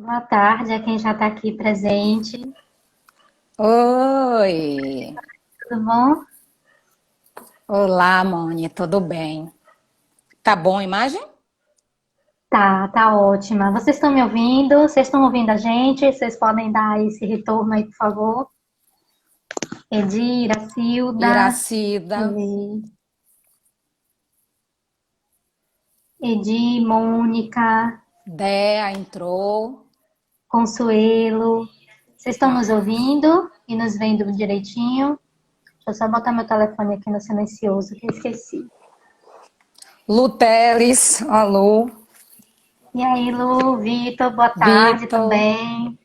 Boa tarde a quem já está aqui presente. Oi! Tudo bom? Olá, Moni, tudo bem? Tá bom a imagem? Tá ótima. Vocês estão me ouvindo? Vocês estão ouvindo a gente? Vocês podem dar esse retorno aí, por favor? Edira, Cilda, Iracida, Edi, Mônica, Dea entrou. Consuelo. Vocês estão Tá. nos ouvindo e nos vendo direitinho? Deixa eu só botar meu telefone aqui no silencioso, que eu esqueci. Lu Teles, alô. E aí, Lu, Vitor, boa tarde Vitor. também.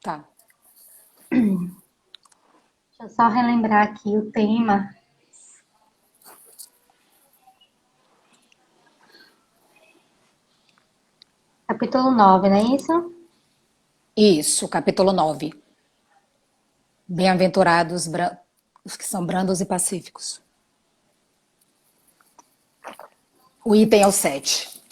Tá. Deixa eu só relembrar aqui o tema. Capítulo 9, não é isso? Isso, capítulo 9. Bem-aventurados os que são brandos e pacíficos. O item é o 7.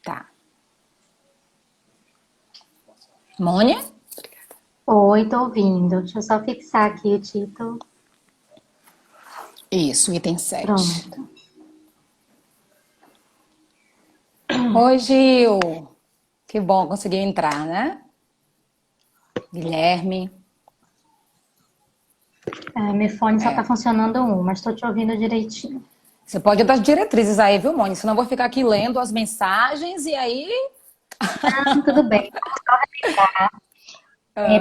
Tá. Mônia? Oi, tô ouvindo. Deixa eu só fixar aqui o título. Isso, item 7. Pronto. Oi, Gil. Que bom conseguir entrar, né? Guilherme. Meu fone só tá É. funcionando um, mas tô te ouvindo direitinho. Você pode dar diretrizes aí, viu, Mônica? Senão eu vou ficar aqui lendo as mensagens e aí. Tudo bem.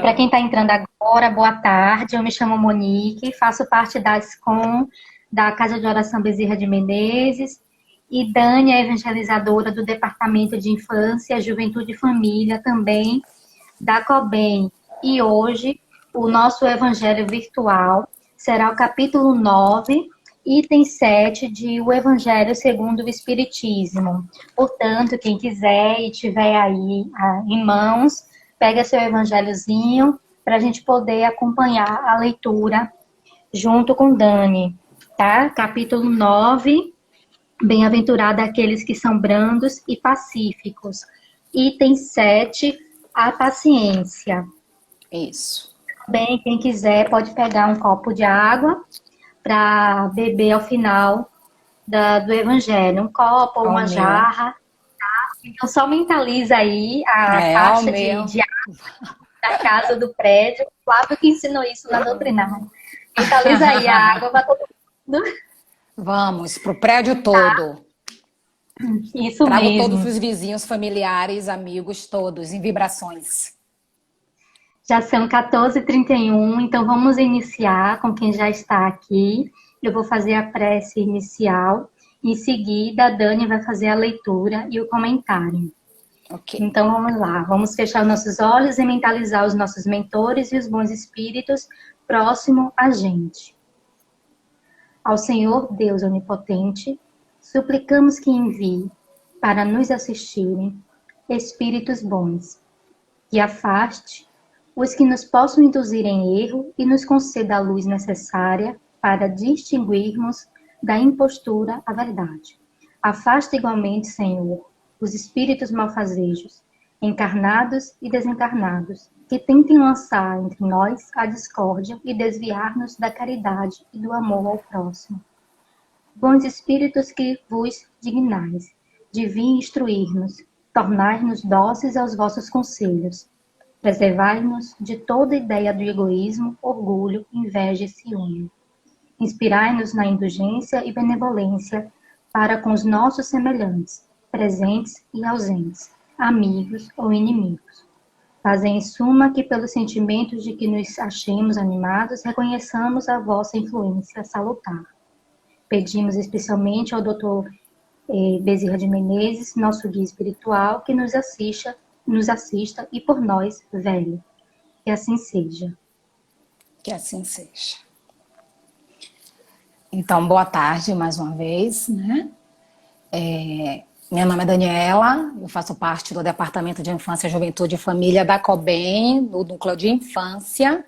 Para quem está entrando agora, boa tarde. Eu me chamo Monique, faço parte da SCOM, da Casa de Oração Bezerra de Menezes. E Dani é evangelizadora do Departamento de Infância, Juventude e Família, também da COBEM. E hoje, o nosso evangelho virtual será o capítulo 9, item 7 de O Evangelho segundo o Espiritismo. Portanto, quem quiser e tiver aí em mãos, pega seu evangelhozinho para a gente poder acompanhar a leitura junto com Dani, tá? Capítulo 9, bem-aventurado aqueles que são brandos e pacíficos. Item 7, a paciência. Isso. Bem, quem quiser pode pegar um copo de água para beber ao final do evangelho. Um copo ou Ao uma meu. jarra. Então, só mentaliza aí a É, ao caixa de, meu. de da casa do prédio. O Flávio que ensinou isso na doutrinária. Mentaliza aí a água para todo mundo. Vamos pro prédio todo. Isso Trago todos mesmo. os vizinhos, familiares, amigos, todos em vibrações. Já são 14h31, então vamos iniciar com quem já está aqui. Eu vou fazer a prece inicial. Em seguida, a Dani vai fazer a leitura e o comentário. Ok. Então vamos lá, vamos fechar nossos olhos e mentalizar os nossos mentores e os bons espíritos próximo a gente. Ao Senhor Deus Onipotente, suplicamos que envie para nos assistirem espíritos bons, que afaste os que nos possam induzir em erro e nos conceda a luz necessária para distinguirmos da impostura a verdade. Afasta igualmente, Senhor, os espíritos malfazejos, encarnados e desencarnados, que tentem lançar entre nós a discórdia e desviar-nos da caridade e do amor ao próximo. Bons espíritos que vos dignais, de vir instruir-nos, tornai-nos dóceis aos vossos conselhos, preservai-nos de toda ideia do egoísmo, orgulho, inveja e ciúme. Inspirai-nos na indulgência e benevolência para com os nossos semelhantes, presentes e ausentes, amigos ou inimigos. Fazei em suma que, pelos sentimentos de que nos achemos animados, reconheçamos a vossa influência salutar. Pedimos especialmente ao Dr. Bezerra de Menezes, nosso guia espiritual, que nos assista e por nós, velho. Que assim seja. Que assim seja. Então, boa tarde mais uma vez, né? Meu nome é Daniela, eu faço parte do Departamento de Infância, Juventude e Família da COBEM, do Núcleo de Infância.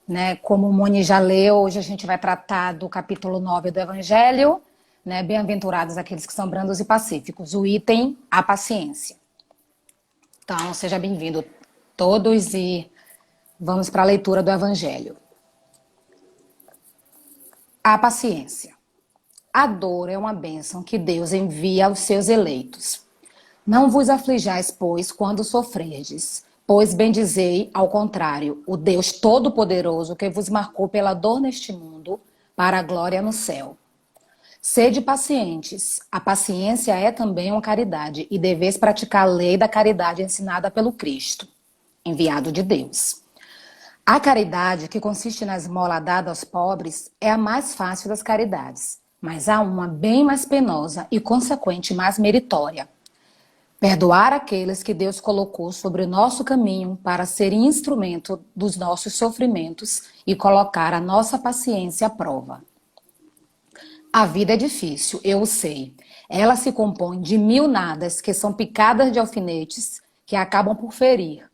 Né? Como o Moni já leu, hoje a gente vai tratar do capítulo 9 do Evangelho, né? Bem-aventurados aqueles que são brandos e pacíficos, o item a paciência. Então, seja bem-vindo todos e vamos para a leitura do Evangelho. A paciência. A dor é uma bênção que Deus envia aos seus eleitos. Não vos aflijais, pois, quando sofrerdes, pois bendizei, ao contrário, o Deus Todo-Poderoso que vos marcou pela dor neste mundo, para a glória no céu. Sede pacientes. A paciência é também uma caridade, e deveis praticar a lei da caridade ensinada pelo Cristo, enviado de Deus. A caridade, que consiste na esmola dada aos pobres, é a mais fácil das caridades, mas há uma bem mais penosa e, consequente, mais meritória. Perdoar aqueles que Deus colocou sobre o nosso caminho para serem instrumento dos nossos sofrimentos e colocar a nossa paciência à prova. A vida é difícil, eu o sei. Ela se compõe de mil nadas que são picadas de alfinetes que acabam por ferir.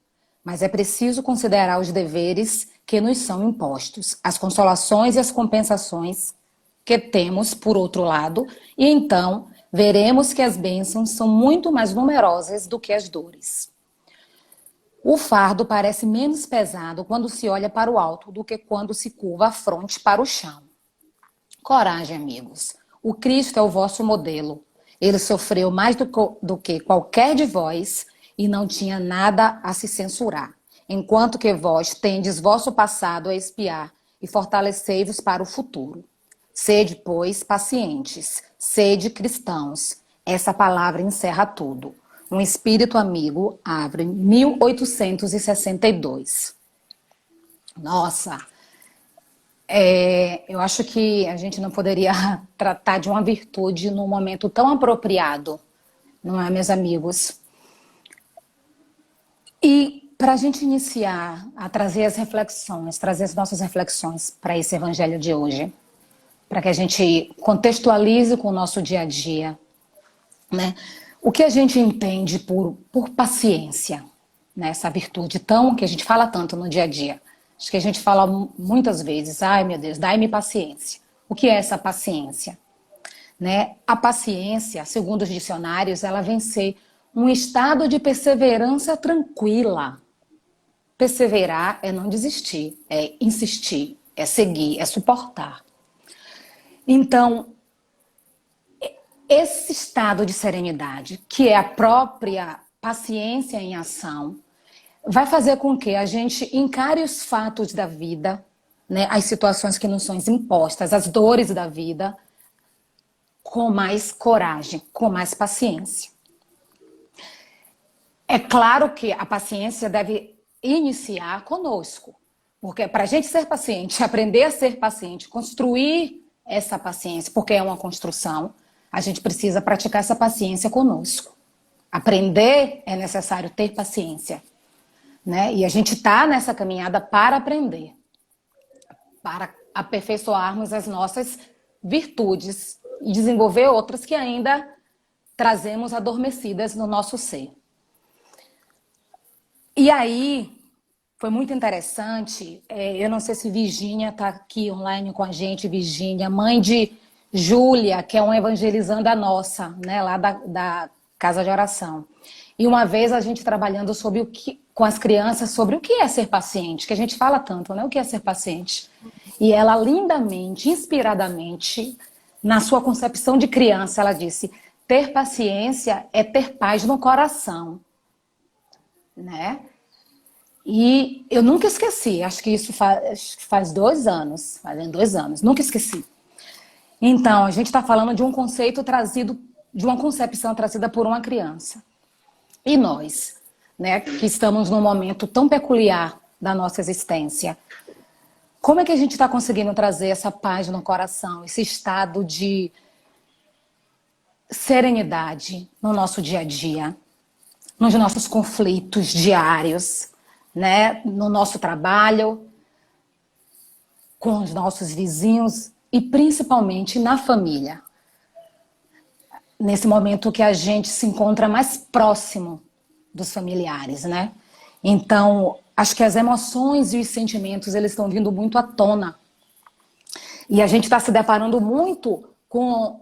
Mas é preciso considerar os deveres que nos são impostos, as consolações e as compensações que temos, por outro lado, e então veremos que as bênçãos são muito mais numerosas do que as dores. O fardo parece menos pesado quando se olha para o alto do que quando se curva a fronte para o chão. Coragem, amigos. O Cristo é o vosso modelo. Ele sofreu mais do que qualquer de vós e não tinha nada a se censurar, enquanto que vós tendes vosso passado a expiar e fortalecei-vos para o futuro. Sede, pois, pacientes, sede cristãos. Essa palavra encerra tudo. Um espírito amigo abre 1862. Nossa, eu acho que a gente não poderia tratar de uma virtude num momento tão apropriado, não é, meus amigos? E para a gente iniciar a trazer as reflexões, trazer as nossas reflexões para esse evangelho de hoje, para que a gente contextualize com o nosso dia a dia, né? O que a gente entende por paciência, né? Essa virtude tão que a gente fala tanto no dia a dia. Acho que a gente fala muitas vezes, ai meu Deus, dai-me paciência. O que é essa paciência? Né? A paciência, segundo os dicionários, ela vem ser um estado de perseverança tranquila. Perseverar é não desistir, é insistir, é seguir, é suportar. Então, esse estado de serenidade, que é a própria paciência em ação, vai fazer com que a gente encare os fatos da vida, né, as situações que nos são impostas, as dores da vida, com mais coragem, com mais paciência. É claro que a paciência deve iniciar conosco, porque para a gente ser paciente, aprender a ser paciente, construir essa paciência, porque é uma construção, a gente precisa praticar essa paciência conosco. Aprender é necessário ter paciência, né? E a gente está nessa caminhada para aprender, para aperfeiçoarmos as nossas virtudes e desenvolver outras que ainda trazemos adormecidas no nosso ser. E aí, foi muito interessante, eu não sei se Virgínia está aqui online com a gente, Virgínia, mãe de Júlia, que é uma evangelizanda nossa, né, lá da Casa de Oração. E uma vez a gente trabalhando com as crianças sobre o que é ser paciente, que a gente fala tanto, né, o que é ser paciente. E ela lindamente, inspiradamente, na sua concepção de criança, ela disse, ter paciência é ter paz no coração, né? E eu nunca esqueci, acho que isso faz 2 anos, fazem 2 anos, nunca esqueci. Então, a gente está falando de um conceito trazido, de uma concepção trazida por uma criança. E nós, né, que estamos num momento tão peculiar da nossa existência, como é que a gente está conseguindo trazer essa paz no coração, esse estado de serenidade no nosso dia a dia, nos nossos conflitos diários, né, no nosso trabalho, com os nossos vizinhos e principalmente na família. nesse momento que a gente se encontra mais próximo dos familiares, né? Então, acho que as emoções e os sentimentos, eles estão vindo muito à tona. E a gente está se deparando muito com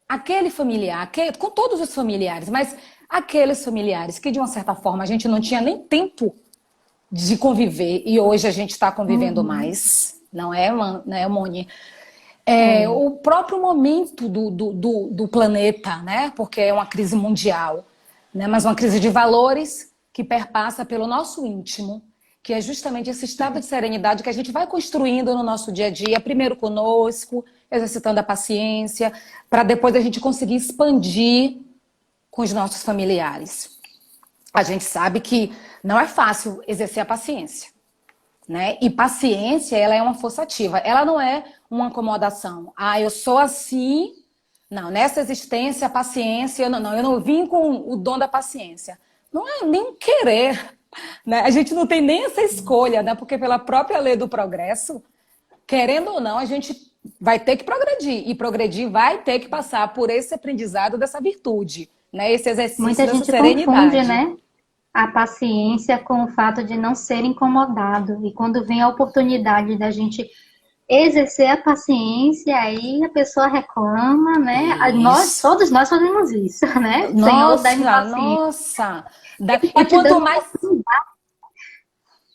aquele familiar, com todos os familiares, mas aqueles familiares que, de uma certa forma, a gente não tinha nem tempo de conviver e hoje a gente está convivendo mais, não é, Moni? O próprio momento do planeta, né? Porque é uma crise mundial, né? Mas uma crise de valores que perpassa pelo nosso íntimo, que é justamente esse estado de serenidade que a gente vai construindo no nosso dia a dia, primeiro conosco, exercitando a paciência, para depois a gente conseguir expandir com os nossos familiares. A gente sabe que não é fácil exercer a paciência, né? E paciência, ela é uma força ativa, ela não é uma acomodação. Ah, eu sou assim. Não, nessa existência, a paciência, eu não vim com o dom da paciência. Não é nem um querer, né? A gente não tem nem essa escolha, né? Porque pela própria lei do progresso, querendo ou não, a gente vai ter que progredir. E progredir vai ter que passar por esse aprendizado dessa virtude, né? Esse exercício Muita dessa gente confunde, serenidade. né, a paciência com o fato de não ser incomodado. E quando vem a oportunidade da gente exercer a paciência, aí a pessoa reclama, né? Isso. Todos nós fazemos isso, né? Senhor, dá-me Nossa, paciência. nossa. Ele E pode te quanto dando uma mais. oportunidade.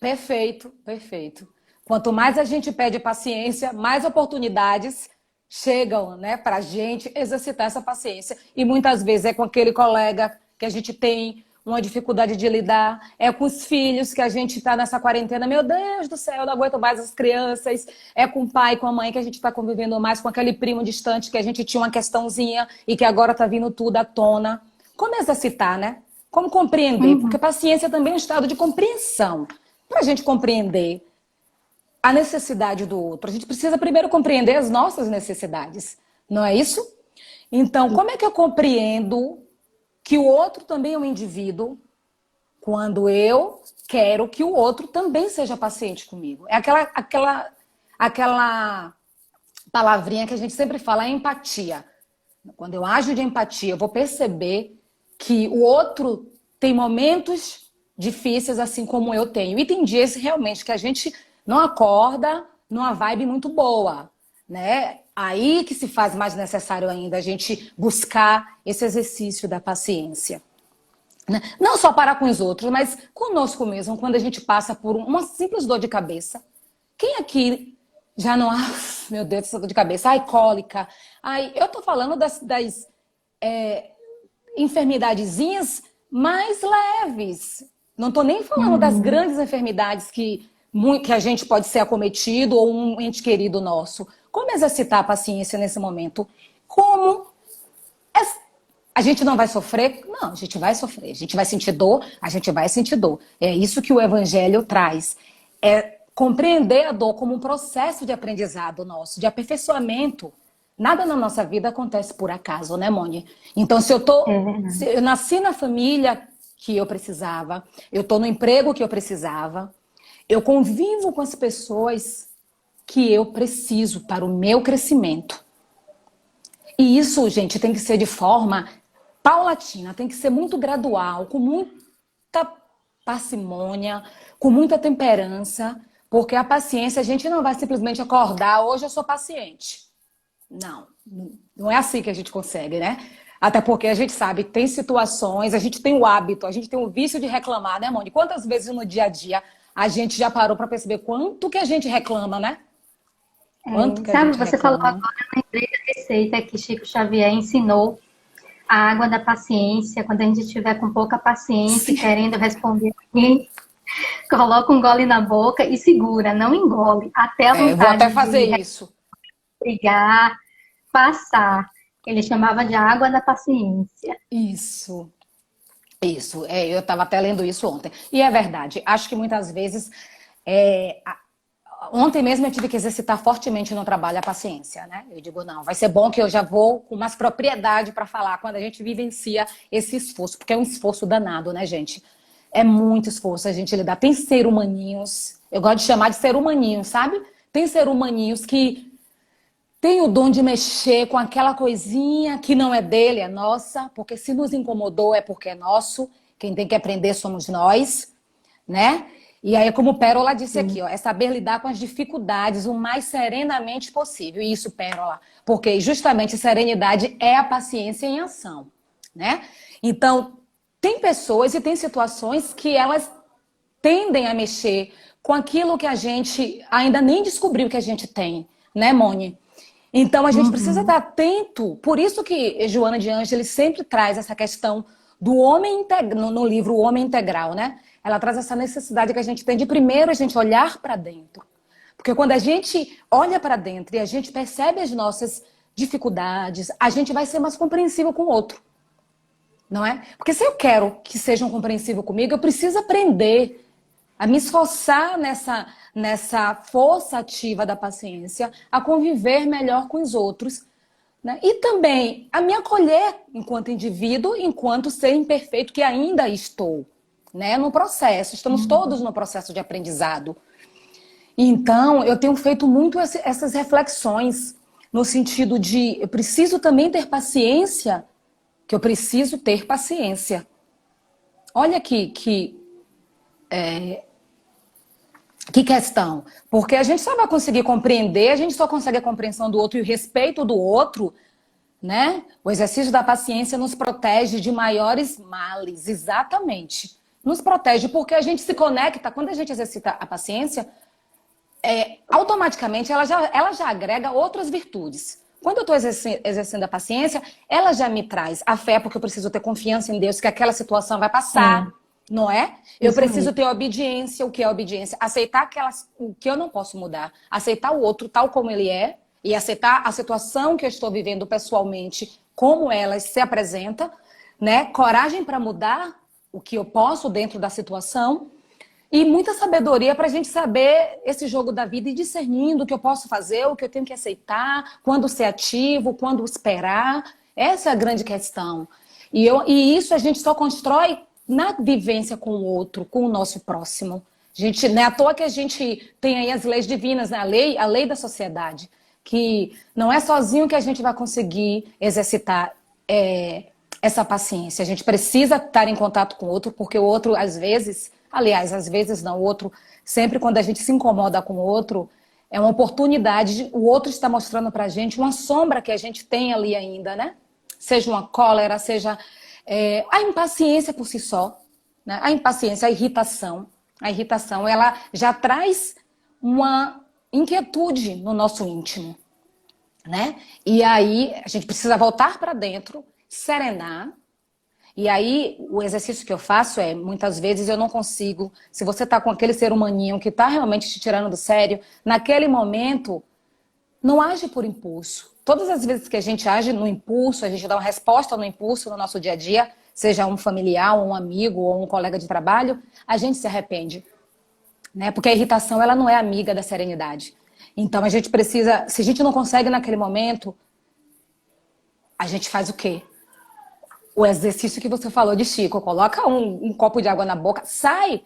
Perfeito, perfeito. Quanto mais a gente pede paciência, mais oportunidades chegam, né, para a gente exercitar essa paciência. E muitas vezes é com aquele colega que a gente tem uma dificuldade de lidar, é com os filhos que a gente está nessa quarentena, meu Deus do céu, eu não aguento mais as crianças, é com o pai, com a mãe que a gente está convivendo mais, com aquele primo distante que a gente tinha uma questãozinha e que agora está vindo tudo à tona. Como exercitar, né? Como compreender? Porque Uhum. paciência também é um estado de compreensão. Para a gente compreender a necessidade do outro, a gente precisa primeiro compreender as nossas necessidades, não é isso? Então, como é que eu compreendo que o outro também é um indivíduo quando eu quero que o outro também seja paciente comigo? É aquela palavrinha que a gente sempre fala, é empatia. Quando eu ajo de empatia, eu vou perceber que o outro tem momentos difíceis, assim como eu tenho. E tem dias realmente que a gente não acorda numa vibe muito boa, né? Aí que se faz mais necessário ainda a gente buscar esse exercício da paciência, né? Não só para com os outros, mas conosco mesmo, quando a gente passa por uma simples dor de cabeça. Quem aqui já não... Ah, meu Deus, essa dor de cabeça. Ai, cólica. Ai, eu tô falando das enfermidadezinhas mais leves. Não tô nem falando das Uhum. grandes enfermidades que a gente pode ser acometido ou um ente querido nosso. Como exercitar a paciência nesse momento? Como a gente não vai sofrer? Não, a gente vai sofrer. A gente vai sentir dor? A gente vai sentir dor. É isso que o Evangelho traz. É compreender a dor como um processo de aprendizado nosso, de aperfeiçoamento. Nada na nossa vida acontece por acaso, né, Moni? Então, É se verdade. eu nasci na família que eu precisava, eu estou no emprego que eu precisava, eu convivo com as pessoas que eu preciso para o meu crescimento. E isso, gente, tem que ser de forma paulatina, tem que ser muito gradual, com muita parcimônia, com muita temperança, porque a paciência, a gente não vai simplesmente acordar, hoje eu sou paciente. Não, não é assim que a gente consegue, né? Até porque a gente sabe, tem situações, a gente tem o hábito, a gente tem o vício de reclamar, né, Moni? Quantas vezes no dia a dia a gente já parou para perceber quanto que a gente reclama, né? Quanto que a Sabe, gente você falou reclama. agora, eu lembrei da receita que Chico Xavier ensinou, a água da paciência, quando a gente estiver com pouca paciência e Sim. querendo responder alguém, coloca um gole na boca e segura, não engole, até a Eu vou até vontade fazer de isso. brigar, passar. Ele chamava de água da paciência. Isso. Isso, eu estava até lendo isso ontem. E é verdade, acho que muitas vezes. é, a- Ontem mesmo eu tive que exercitar fortemente no trabalho a paciência, né? Eu digo, não, vai ser bom que eu já vou com mais propriedade para falar quando a gente vivencia esse esforço, porque é um esforço danado, né, gente? É muito esforço a gente lidar. Tem ser humaninhos, eu gosto de chamar de ser humaninhos, sabe? Tem ser humaninhos que tem o dom de mexer com aquela coisinha que não é dele, é nossa, porque se nos incomodou é porque é nosso, quem tem que aprender somos nós, né? E aí, como Pérola disse aqui, ó, é saber lidar com as dificuldades o mais serenamente possível. E isso, Pérola, porque justamente serenidade é a paciência em ação, né? Então, tem pessoas e tem situações que elas tendem a mexer com aquilo que a gente ainda nem descobriu que a gente tem, né, Moni? Então, a gente precisa estar atento. Por isso que Joana de Ângeles sempre traz essa questão do homem integral, no livro O Homem Integral, né? Ela traz essa necessidade que a gente tem de primeiro a gente olhar para dentro. Porque quando a gente olha para dentro e a gente percebe as nossas dificuldades, a gente vai ser mais compreensivo com o outro. Não é? Porque se eu quero que sejam compreensivos comigo, eu preciso aprender a me esforçar nessa força ativa da paciência, a conviver melhor com os outros, né? E também a me acolher enquanto indivíduo, enquanto ser imperfeito que ainda estou, né? No processo, estamos todos no processo de aprendizado. Então, eu tenho feito muito essas reflexões no sentido de eu preciso também ter paciência, que eu preciso ter paciência. Olha que questão. Porque a gente só vai conseguir compreender, a gente só consegue a compreensão do outro e o respeito do outro, né? O exercício da paciência nos protege de maiores males, exatamente. Nos protege porque a gente se conecta, quando a gente exercita a paciência, automaticamente ela já agrega outras virtudes. Quando eu estou exercendo a paciência, ela já me traz a fé, porque eu preciso ter confiança em Deus, que aquela situação vai passar. Não é? Eu preciso ter obediência. O que é obediência? Aceitar o que eu não posso mudar. Aceitar o outro tal como ele é e aceitar a situação que eu estou vivendo pessoalmente, como ela se apresenta, né? Coragem para mudar o que eu posso dentro da situação e muita sabedoria para a gente saber esse jogo da vida e discernindo o que eu posso fazer, o que eu tenho que aceitar, quando ser ativo, quando esperar. Essa é a grande questão. E isso a gente só constrói na vivência com o outro, com o nosso próximo. Gente, não é à toa que a gente tem aí as leis divinas, né? A lei da sociedade, que não é sozinho que a gente vai conseguir exercitar essa paciência. A gente precisa estar em contato com o outro, porque o outro, às vezes, aliás, às vezes não, o outro, sempre quando a gente se incomoda com o outro, é uma oportunidade, o outro está mostrando pra gente uma sombra que a gente tem ali ainda, né? Seja uma cólera, seja a impaciência por si só, né? A impaciência, a irritação, ela já traz uma inquietude no nosso íntimo, né? E aí a gente precisa voltar para dentro, serenar. E aí o exercício que eu faço muitas vezes eu não consigo, se você está com aquele ser humaninho que está realmente te tirando do sério, naquele momento, não age por impulso. Todas as vezes que a gente age no impulso, a gente dá uma resposta no impulso no nosso dia a dia, seja um familiar, um amigo ou um colega de trabalho, a gente se arrepende, né? Porque a irritação, ela não é amiga da serenidade. Então a gente precisa, se a gente não consegue naquele momento, a gente faz o quê? O exercício que você falou de Chico, coloca um copo de água na boca, sai,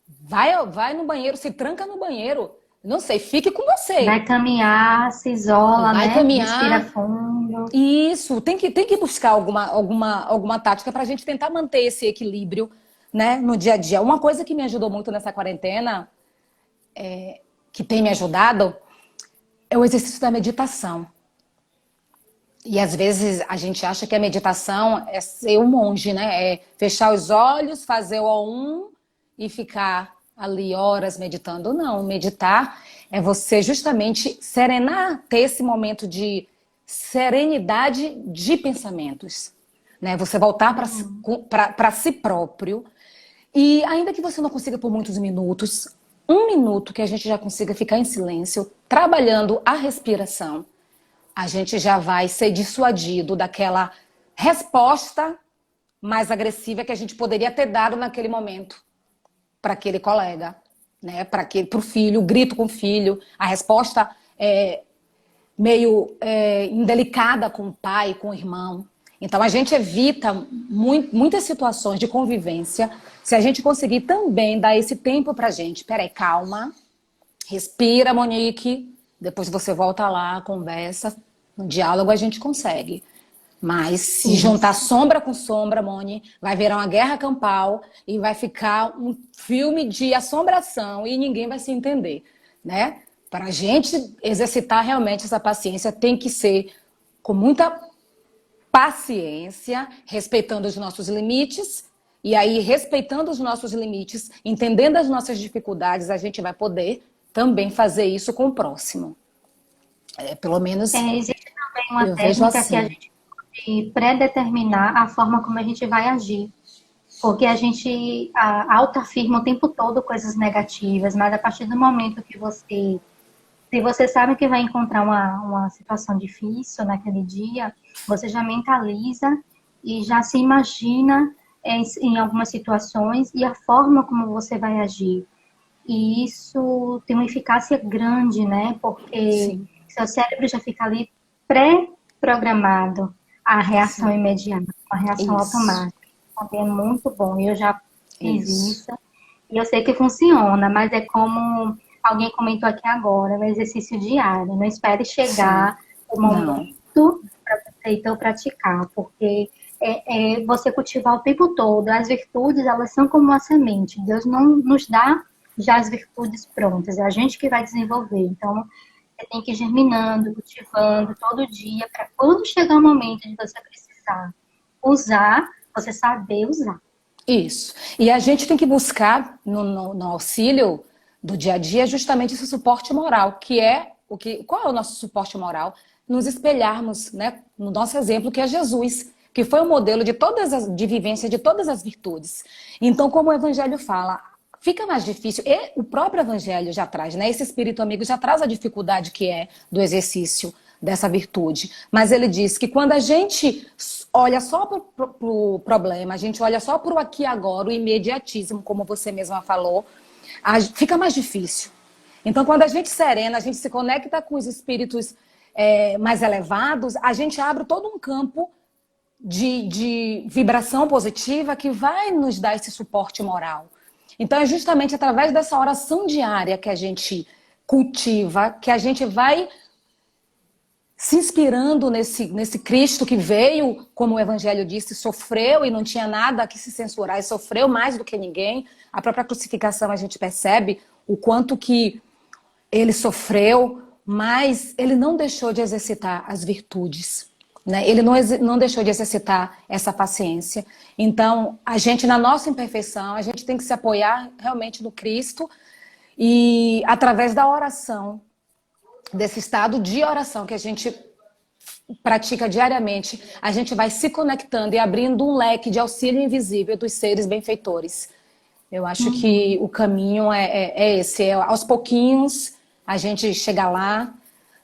vai no banheiro, se tranca no banheiro. Não sei, fique com você. Vai caminhar, se isola, Vai né? caminhar. Respira fundo. Isso, tem que buscar alguma tática para a gente tentar manter esse equilíbrio, né, no dia a dia. Uma coisa que me ajudou muito nessa quarentena, que tem me ajudado, é o exercício da meditação. E às vezes a gente acha que a meditação é ser um monge, né? É fechar os olhos, fazer o Om e ficar ali horas meditando. Não, meditar é você justamente serenar, ter esse momento de serenidade de pensamentos, né? Você voltar para si próprio. E ainda que você não consiga por muitos minutos, um minuto que a gente já consiga ficar em silêncio, trabalhando a respiração, a gente já vai ser dissuadido daquela resposta mais agressiva que a gente poderia ter dado naquele momento para aquele colega, né? Para o filho, o grito com o filho, a resposta meio indelicada com o pai, com o irmão. Então a gente evita muitas situações de convivência se a gente conseguir também dar esse tempo para a gente. Peraí, calma, respira, Monique. depois você volta lá, conversa, no diálogo a gente consegue. Mas se juntar sombra com sombra, Moni, vai virar uma guerra campal e vai ficar um filme de assombração e ninguém vai se entender, né? Para a gente exercitar realmente essa paciência, tem que ser com muita paciência, respeitando os nossos limites. E aí, respeitando os nossos limites, entendendo as nossas dificuldades, a gente vai poder também fazer isso com o próximo. Pelo menos Existe também uma eu vejo técnica que a assim. gente pode predeterminar a forma como a gente vai agir. Porque a gente autoafirma o tempo todo coisas negativas, mas a partir do momento que você, se você sabe que vai encontrar uma situação difícil naquele dia, você já mentaliza e já se imagina em algumas situações e a forma como você vai agir. E isso tem uma eficácia grande, né? Porque Sim, seu cérebro já fica ali pré-programado a reação sim. imediata, a reação Isso, automática. Também é muito bom. Eu já fiz isso. isso e eu sei que funciona, mas é como alguém comentou aqui agora, um exercício diário. Não espere Sim. chegar o Não. momento para você então praticar, porque é você cultivar o tempo todo. As virtudes, elas são como uma semente. Deus não nos dá já as virtudes prontas, é a gente que vai desenvolver. Então, você tem que ir germinando, cultivando todo dia, para quando chegar o momento de você precisar usar, você saber usar. Isso. E a gente tem que buscar no auxílio do dia a dia justamente esse suporte moral, que é o que. Qual é o nosso suporte moral? Nos espelharmos, né, no nosso exemplo, que é Jesus, que foi o modelo de vivência de todas as virtudes. Então, como o Evangelho fala, fica mais difícil. E o próprio Evangelho já traz, né? Esse espírito amigo já traz a dificuldade que é do exercício dessa virtude. Mas ele diz que quando a gente olha só para o problema, a gente olha só para o aqui e agora, o imediatismo, como você mesma falou, fica mais difícil. Então, quando a gente serena, a gente se conecta com os espíritos mais elevados, a gente abre todo um campo de vibração positiva que vai nos dar esse suporte moral. Então, é justamente através dessa oração diária que a gente cultiva, que a gente vai se inspirando nesse Cristo que veio, como o Evangelho disse, sofreu e não tinha nada que se censurar, e sofreu mais do que ninguém. A própria crucificação a gente percebe o quanto que ele sofreu, mas ele não deixou de exercitar as virtudes, né? Ele não deixou de exercitar essa paciência. Então, a gente, na nossa imperfeição, a gente tem que se apoiar realmente no Cristo e através da oração, desse estado de oração que a gente pratica diariamente, a gente vai se conectando e abrindo um leque de auxílio invisível dos seres benfeitores. Eu acho que o caminho é esse, aos pouquinhos a gente chega lá,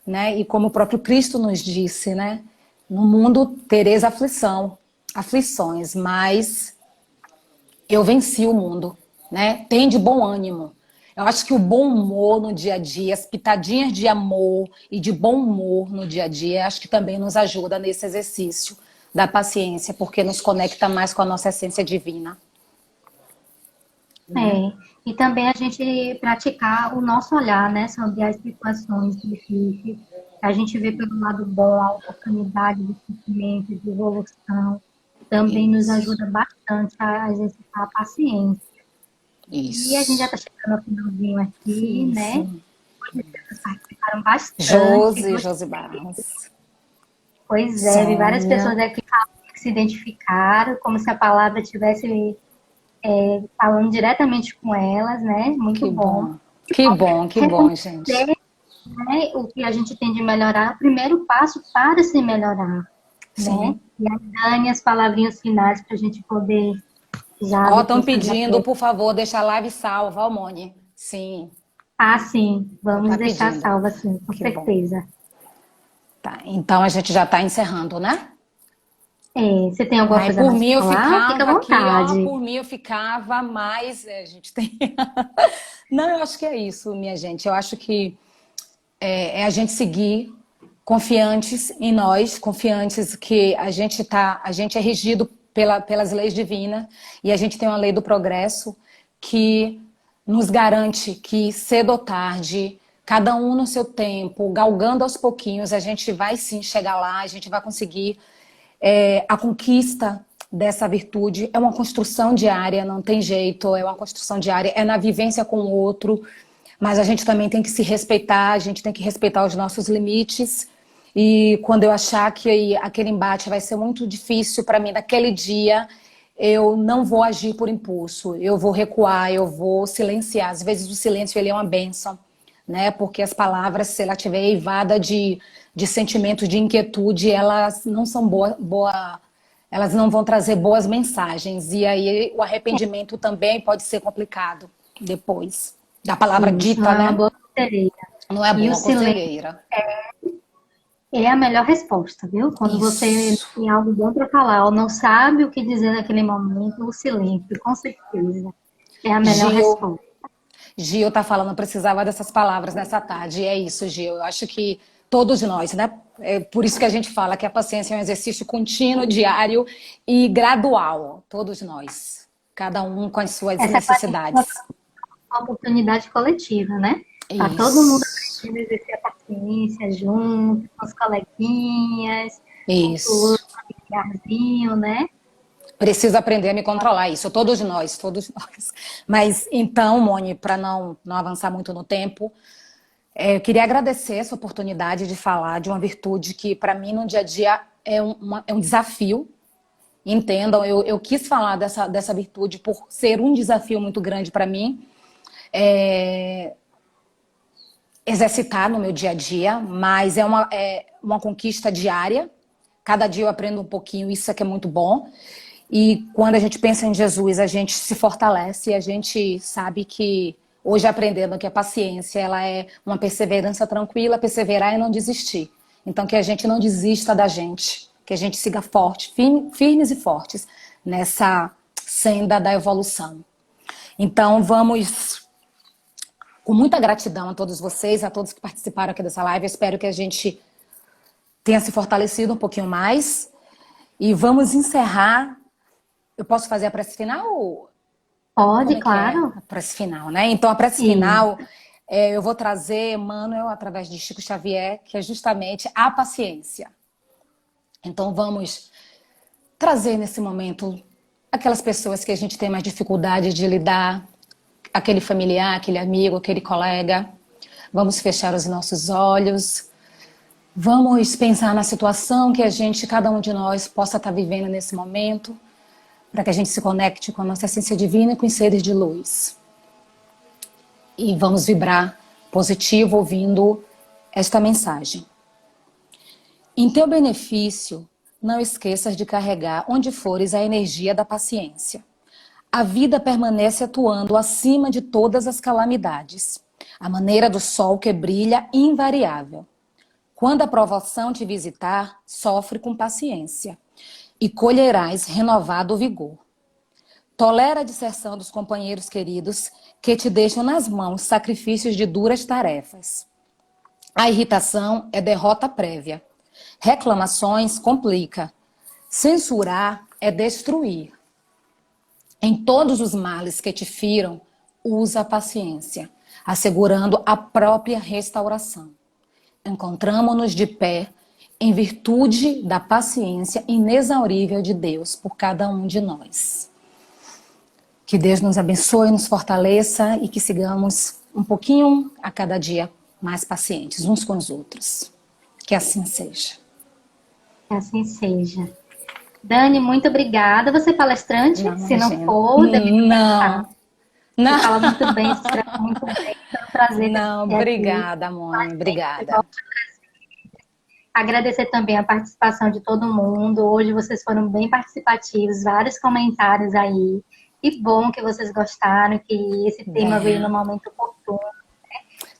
né? E como o próprio Cristo nos disse, né? No mundo tereis aflições, mas eu venci o mundo, né? Tem de bom ânimo. Eu acho que o bom humor no dia a dia, as pitadinhas de amor e de bom humor no dia a dia, acho que também nos ajuda nesse exercício da paciência, porque nos conecta mais com a nossa essência divina. Né? É. E também a gente praticar o nosso olhar, né, sobre as situações difíceis. A gente vê pelo lado bom a oportunidade de crescimento, de evolução. Também nos Isso, ajuda bastante a exercitar a paciência. E a gente já isso. está chegando ao finalzinho aqui, Sim, né? sim. As pessoas participaram bastante. Josi Barros. Pois é, vi várias pessoas Sônia, aqui que se identificaram, como se a palavra tivesse falando diretamente com elas, né? Muito que bom. bom. Que bom, que bom, gente. Reconhecer, né, o que a gente tem de melhorar, o primeiro passo para se melhorar, né? Sim. E aí, Dani, as palavrinhas finais para a gente poder já Ó, estão depois fazer a pedindo, prece. por favor, deixa a live salva, ó, Moni. Sim, Ah, sim, já vamos tá deixar pedindo. salva, sim, com Que bom. certeza. Tá, então a gente já está encerrando, né? Você tem alguma Ai, coisa por mais mim para eu falar? Fica à ficava aqui, ó, vontade. por mim eu ficava, mas a gente tem. Não, eu acho que é isso, minha gente. Eu acho que é a gente seguir confiantes em nós, confiantes que a gente é regido pelas leis divinas e a gente tem uma lei do progresso que nos garante que cedo ou tarde, cada um no seu tempo, galgando aos pouquinhos, a gente vai sim chegar lá, a gente vai conseguir a conquista dessa virtude. É uma construção diária, não tem jeito, é uma construção diária, é na vivência com o outro, mas a gente também tem que se respeitar, a gente tem que respeitar os nossos limites. E quando eu achar que aquele embate vai ser muito difícil para mim naquele dia, eu não vou agir por impulso, eu vou recuar, eu vou silenciar. Às vezes o silêncio ele é uma bênção, né? Porque as palavras, se ela estiver eivada de sentimentos de inquietude, elas não são elas não vão trazer boas mensagens. E aí o arrependimento também pode ser complicado depois da palavra Isso não dita, é uma né? boa conselheira. Não é E o boa silêncio conselheira. é a melhor resposta, viu? Quando você Isso. tem algo bom para falar ou não sabe o que dizer naquele momento, o silêncio, com certeza, é a melhor Gil, resposta. Gil tá falando, eu precisava dessas palavras nessa tarde. E é isso, Gil. Eu acho que todos nós, né? É por isso que a gente fala que a paciência é um exercício contínuo, diário e gradual. Todos nós. Cada um com as suas Essa é quase necessidades. uma oportunidade coletiva, né? Tá todo mundo Isso. aprendendo a exercer a paciência junto, com os coleguinhas, com o fulano, Isso. familiarzinho, né? Preciso aprender a me controlar isso. Todos nós, todos nós. Mas então, Moni, para não avançar muito no tempo, eu queria agradecer essa oportunidade de falar de uma virtude que, para mim, no dia a dia é um desafio. Entendam, eu quis falar dessa virtude por ser um desafio muito grande para mim, exercitar no meu dia a dia, mas é uma conquista diária. Cada dia eu aprendo um pouquinho, isso é que é muito bom. E quando a gente pensa em Jesus, a gente se fortalece e a gente sabe que, hoje aprendendo que a paciência ela é uma perseverança tranquila, perseverar e não desistir. Então que a gente não desista da gente, que a gente siga forte, firmes e fortes nessa senda da evolução. Então vamos, com muita gratidão a todos vocês, a todos que participaram aqui dessa live. Eu espero que a gente tenha se fortalecido um pouquinho mais. E vamos encerrar. Eu posso fazer a prece final? Como Pode, é que é claro. a prece final, né? Então, a prece E final, eu vou trazer Emmanuel através de Chico Xavier, que é justamente a paciência. Então, vamos trazer nesse momento aquelas pessoas que a gente tem mais dificuldade de lidar, aquele familiar, aquele amigo, aquele colega. Vamos fechar os nossos olhos. Vamos pensar na situação que cada um de nós, possa estar vivendo nesse momento, para que a gente se conecte com a nossa essência divina e com os seres de luz. E vamos vibrar positivo ouvindo esta mensagem. Em teu benefício, não esqueças de carregar onde fores a energia da paciência. A vida permanece atuando acima de todas as calamidades, à maneira do sol que brilha invariável. Quando a provação te visitar, sofre com paciência e colherás renovado vigor. Tolera a disserção dos companheiros queridos que te deixam nas mãos sacrifícios de duras tarefas. A irritação é derrota prévia. Reclamações complica. Censurar é destruir. Em todos os males que te firam, usa a paciência, assegurando a própria restauração. Encontramo-nos de pé em virtude da paciência inexaurível de Deus por cada um de nós. Que Deus nos abençoe, nos fortaleça e que sigamos um pouquinho a cada dia mais pacientes uns com os outros. Que assim seja. que assim seja. Dani, muito obrigada. Você é palestrante? Não, Se não imagina. for, deve Não, começar. Você não, fala muito bem, se expressa muito bem. Foi um prazer não. ter aqui. Obrigada, Mônica. Obrigada. Agradecer também a participação de todo mundo. Hoje vocês foram bem participativos, vários comentários aí. E bom que vocês gostaram, que esse tema veio no momento oportuno.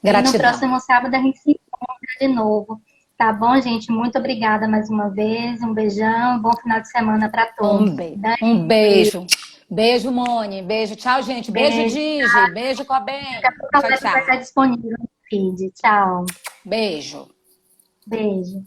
E no Gratidão. próximo sábado a gente se encontra de novo. Tá bom, gente? Muito obrigada mais uma vez. Um beijão, bom final de semana para todos. Um beijo. Beijo, Moni. Beijo. Tchau, gente. Beijo, Beijo. Digi. Beijo, Daqui a Cobem. pouco a Tchau, live vai estar tchau. disponível no feed. Tchau. Beijo. Beijo.